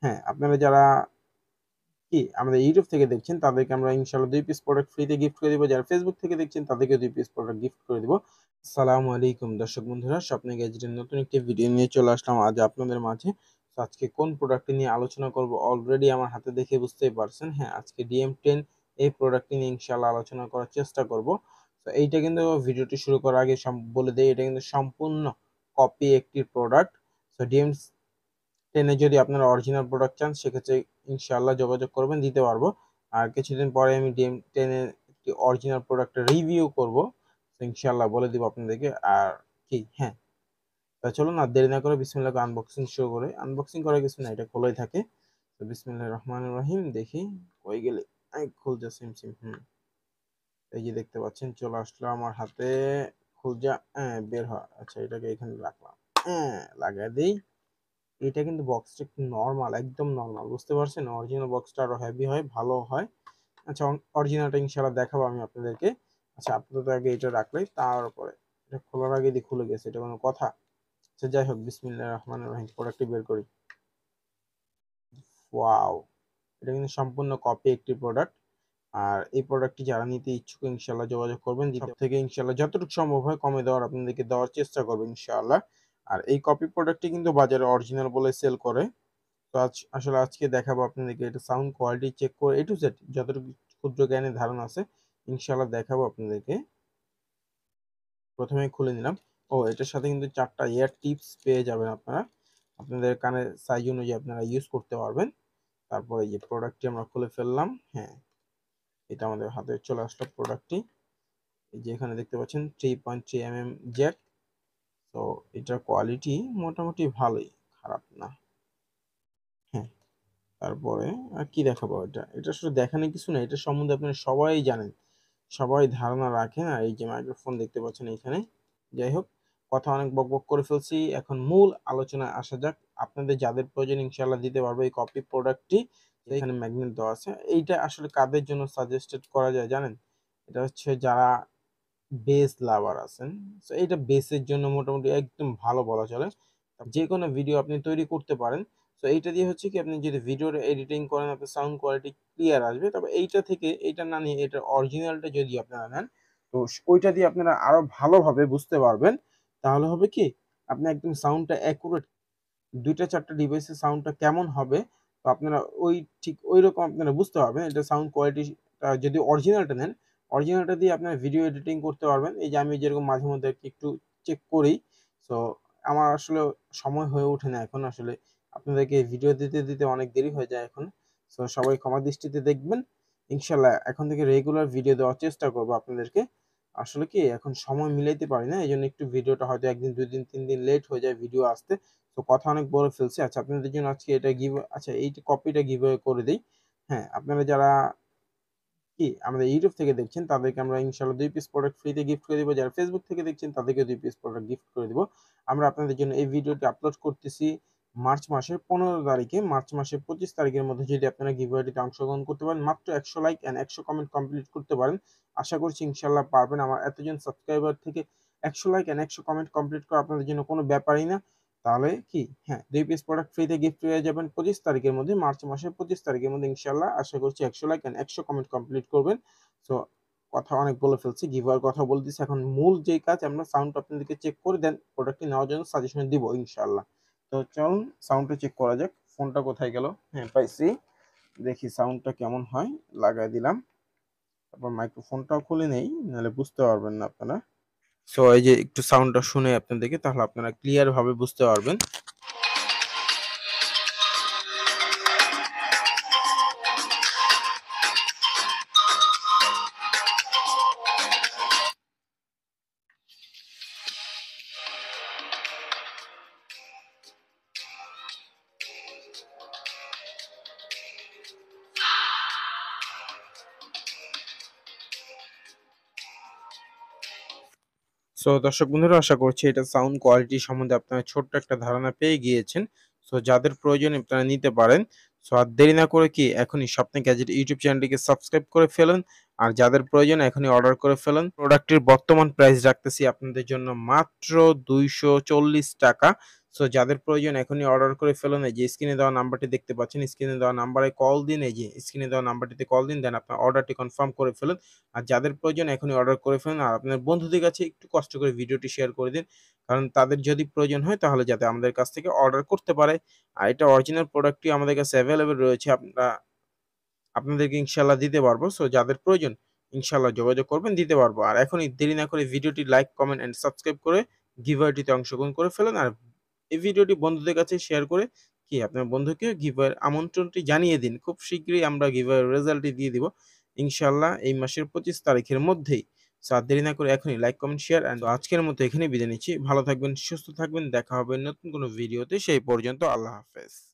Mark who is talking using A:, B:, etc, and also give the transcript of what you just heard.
A: হ্যাঁ, আপনারা যারা আমাদের ইউটিউব থেকে দেখছেন তাদেরকে আমরা ইনশাআল্লাহ 2 পিস প্রোডাক্ট ফ্রিতে গিফট করে দিব। যারা ফেসবুক থেকে দেখছেন তাদেরকে 2 পিস প্রোডাক্ট গিফট করে দিব। আসসালামু আলাইকুম দর্শক বন্ধুরা, স্বপ্নের গ্যাজেটের নতুন একটি ভিডিও নিয়ে চলে আসলাম আজ আপনাদের মাঝে। তো আজকে কোন প্রোডাক্টটি নিয়ে আলোচনা করব অলরেডি আমার হাতে দেখে বুঝতেই পারছেন। হ্যাঁ, আজকে DM10 এই প্রোডাক্টটি নিয়ে ইনশাআল্লাহ আলোচনা করার চেষ্টা করব। তো এইটা কিন্তু ভিডিওটি শুরু করার আগে বলে দেই, এটা কিন্তু সম্পূর্ণ কপি একটি প্রোডাক্ট। তো DM10 এ যদি আপনারা অরিজিনাল প্রোডাক্ট চান সেক্ষেত্রে ইনশাআল্লাহ যোগাযোগ করবেন, দিতে পারবো। আর কিছুদিন পরে আমি DM10 এর একটি অরিজিনাল প্রোডাক্টের রিভিউ করব, তো ইনশাআল্লাহ বলে দিব আপনাদেরকে। আর হ্যাঁ, তা চলুন আর দেরি না করে বিসমিল্লাহ করে আনবক্সিং শুরু করে। আনবক্সিং করার কিছু না, এটা খোলাই থাকে। তো বিসমিল্লাহির রহমানির রহিম, দেখি কই গেলে খুলজা সিম সিম এই যে দেখতে পাচ্ছেন চলে আসলো আমার হাতে। খুলজা বের হয়। আচ্ছা, এটাকে এখানে রাখলাম, লাগাই দেই। এটা কিন্তু বক্সটা একটু নরমাল, একদম নরমাল, বুঝতে পারছেন? অরিজিনাল বক্সটা আরো হেভি হয়, ভালো হয়। আচ্ছা, অরিজিনালটা ইনশাআল্লাহ দেখাবো আমি আপনাদেরকে। আচ্ছা, আপাতত আগে এটা রাখলেই, তারপরে এটা খোলার আগে দিয়ে খুলে গেছে, এটা কোনো কথা? আচ্ছা, যাই হোক, বিসমিল্লাহির রহমানির রহিম, প্রোডাক্টটি বের করি। ওয়াও, এটা কিন্তু সম্পূর্ণ কপি একটি প্রোডাক্ট। আর এই প্রোডাক্টটি যারা নিতে ইচ্ছুক ইনশাআল্লাহ যোগাযোগ করবেন। দ্বিতীয় থেকে ইনশাআল্লাহ যতটুকু সম্ভব হয় কমে দেওয়ার আপনাদেরকে দেওয়ার চেষ্টা করবেন ইনশাআল্লাহ। আর এই কপি প্রোডাক্টটি কিন্তু বাজারে অরিজিনাল বলে সেল করে। তো আসলে আজকে দেখাবো আপনাদেরকে এটা সাউন্ড কোয়ালিটি চেক করে A to Z যতটুকু ক্ষুদ্র জ্ঞানের ধারণা আছে ইনশাআল্লাহ দেখাবো আপনাদেরকে। প্রথমে খুলে নিলাম। এটার সাথে কিন্তু 4টা ইয়ার টিপস পেয়ে যাবেন আপনারা, আপনাদের কানের সাইজ অনুযায়ী আপনারা ইউজ করতে পারবেন। তারপরে এই যে প্রোডাক্টটি আমরা খুলে ফেললাম। হ্যাঁ, এটা আমাদের হাতে চলে আসলো প্রোডাক্টটি। এই যে এখানে দেখতে পাচ্ছেন 3.3 mm জ্যাক। তো এটার কোয়ালিটি মোটামুটি ভালোই, খারাপ না। হ্যাঁ, তারপরে আর কি দেখাবো? এটা আসলে দেখানোর কিছু না, এটা সম্বন্ধে আপনারা সবাই জানেন, সবাই ধারণা রাখেন। আর এই যে মাইক্রোফোন দেখতে পাচ্ছেন এখানে। যাই হোক, কথা অনেক বকবক করে ফেলছি, এখন মূল আলোচনায় আসা যাক। আপনাদের যাদের প্রয়োজন ইনশাআল্লাহ দিতে পারবো এই কপি প্রোডাক্টটি। এখানে ম্যাগনেট দেওয়া আছে। এইটা আসলে কাদের জন্য সাজেস্টেড করা যায় জানেন? এটা হচ্ছে যারা বেস লাভার আছেন। তো এইটা বেসের জন্য মোটামুটি একদম ভালো বলা চলে। যে কোনো ভিডিও আপনি তৈরি করতে পারেন। তো এইটা দিয়ে হচ্ছে কি, আপনি যদি ভিডিওর এডিটিং করেন আপনার সাউন্ড কোয়ালিটি ক্লিয়ার আসবে। তবে এইটা থেকে এইটা না নিয়ে এটার অরিজিনালটা যদি আপনারা নেন, তো ওইটা দিয়ে আপনারা আরো ভালোভাবে বুঝতে পারবেন। তাহলে হবে কি, আপনি একদম সাউন্ডটা অ্যাকুরেট, 2টা 4টা ডিভাইসের সাউন্ডটা কেমন হবে, তো আপনারা ঠিক ওইরকম আপনারা বুঝতে পারবেন। এটা সাউন্ড কোয়ালিটিটা যদি অরিজিনালটা নেন, অরিজিনালটা দিয়ে আপনারা ভিডিও এডিটিং করতে পারবেন। এই যে আমি যেরকম মাঝে মধ্যে একটু চেক করি। সো আমার আসলে সময় হয়ে ওঠে না এখন, আসলে আপনাদেরকে ভিডিও দিতে দিতে অনেক দেরি হয়ে যায় এখন। সো সবাই ক্ষমা দৃষ্টিতে দেখবেন। ইনশাল্লাহ এখন থেকে রেগুলার ভিডিও দেওয়ার চেষ্টা করবো আপনাদেরকে। আসলে কি এখন সময় মিলাইতে পারি না, এই জন্য একটু ভিডিওটা হয়তো 1 দিন 2 দিন 3 দিন লেট হয়ে যায় ভিডিও আসতে। তো কথা অনেক বলে ফেলছি। আচ্ছা, আপনাদের জন্য আজকে এটা আচ্ছা, এই কপিটা গিভঅ্যাওয়ে করে দেই। হ্যাঁ, আপনারা যারা আমাদের ইউটিউব থেকে দেখছেন তাদেরকে আমরা ইনশাআল্লাহ 2 পিস প্রোডাক্ট ফ্রিতে গিফট করে দিব। যারা ফেসবুক থেকে দেখছেন তাদেরকে 2 পিস প্রোডাক্ট গিফট করে দিব। আমরা আপনাদের জন্য এই ভিডিওটি আপলোড করতেছি মার্চ মাসের 15 তারিখে। মার্চ মাসের 25 তারিখের মধ্যে যদি আপনারা গিভঅ্যাওয়েটিতে অংশগ্রহণ করতে পারেন, মাত্র 100 লাইক এন্ড 100 কমেন্ট কমপ্লিট করতে পারেন। আশা করছি ইনশাআল্লাহ পারবেন। আমার এতজন সাবস্ক্রাইবার থেকে 100 লাইক এন্ড 100 কমেন্ট কমপ্লিট করা আপনাদের জন্য কোনো ব্যাপারই না। তাহলে হ্যাঁ, 2 পিস প্রোডাক্ট ফ্রিতে গিফট পেয়ে যাবেন 25 তারিখের মধ্যে, মার্চ মাসের 25 তারিখের মধ্যে ইনশাআল্লাহ। আশা করছি 100 লাইক এন্ড 100 কমেন্ট কমপ্লিট করবেন। সো কথা অনেক বলে ফেলছি, গিভওয়ের কথা বলতেছি। এখন মূল যেই কাজ, আমরা সাউন্ড আপনাদেরকে চেক করে দেন প্রোডাক্টটি নেওয়ার জন্য সাজেশন দিব ইনশাআল্লাহ। তো চলুন সাউন্ডটা চেক করা যাক। ফোনটা কোথায় গেল? হ্যাঁ, পাইছি। দেখি সাউন্ডটা কেমন হয়। লাগাই দিলাম। তারপর মাইক্রোফোনটাও খুলে নেই, নাহলে বুঝতে পারবেন না আপনারা। সো এই যে একটু সাউন্ডটা শুনে আপনাদেরকে, তাহলে আপনারা ক্লিয়ার ভাবে বুঝতে পারবেন। সো দর্শক বন্ধুরা, আশা করছি এটা সাউন্ড কোয়ালিটি সম্বন্ধে আপনারা ছোট্ট একটা ধারণা পেয়ে গিয়েছেন। সো যাদের প্রয়োজন আপনারা নিতে পারেন। সো আর দেরি না করে এখনই স্বপ্নের গ্যাজেট ইউটিউব চ্যানেলটিকে সাবস্ক্রাইব করে ফেলুন। আর যাদের প্রয়োজন এখনই অর্ডার করে ফেলুন। প্রোডাক্টের বর্তমান প্রাইস রাখতেছি আপনাদের জন্য মাত্র 240 টাকা। সো যাদের প্রয়োজন এখনই অর্ডার করে ফেলুন। এই যে স্ক্রিনে দেওয়া নাম্বারটি দেখতে পাচ্ছেন, স্ক্রিনে দেওয়া নাম্বারে কল দিন। এই যে স্ক্রিনে দেওয়া নাম্বারটিতে কল দিন, দেন আপনার অর্ডারটি কনফার্ম করে ফেলুন। আর যাদের প্রয়োজন এখনই অর্ডার করে ফেলুন। আর আপনার বন্ধুদের কাছে একটু কষ্ট করে ভিডিওটি শেয়ার করে দিন। কারণ তাদের যদি প্রয়োজন হয় তাহলে যাতে আমাদের কাছ থেকে অর্ডার করতে পারে। আর এটা অরিজিনাল প্রোডাক্টটি আমাদের কাছে এভেইলেবল রয়েছে। আপনাদেরকে ইনশাআল্লাহ দিতে পারবো। সো যাদের প্রয়োজন ইনশাআল্লাহ যোগাযোগ করবেন, দিতে পারবো। আর এখনই দেরি না করে ভিডিওটি লাইক, কমেন্ট এন্ড সাবস্ক্রাইব করে গিভঅ্যাওয়েটিতে অংশগ্রহণ করে ফেলুন। আর এই ভিডিওটি বন্ধুদের কাছে শেয়ার করে আপনার বন্ধুকে গিভঅ্যাওয়ের আমন্ত্রণটি জানিয়ে দিন। খুব শীঘ্রই আমরা গিভঅ্যাওয়ের রেজাল্টটি দিয়ে দিব। ইনশাআল্লাহ এই মাসের ২৫ তারিখের মধ্যেই। সো আর দেরি না করে এখনই লাইক, কমেন্ট, শেয়ার এন্ড আজকের মতো এখানেই বিদায় নিচ্ছি। ভালো থাকবেন, সুস্থ থাকবেন। দেখা হবে নতুন কোনো ভিডিওতে। সেই পর্যন্ত আল্লাহ হাফেজ।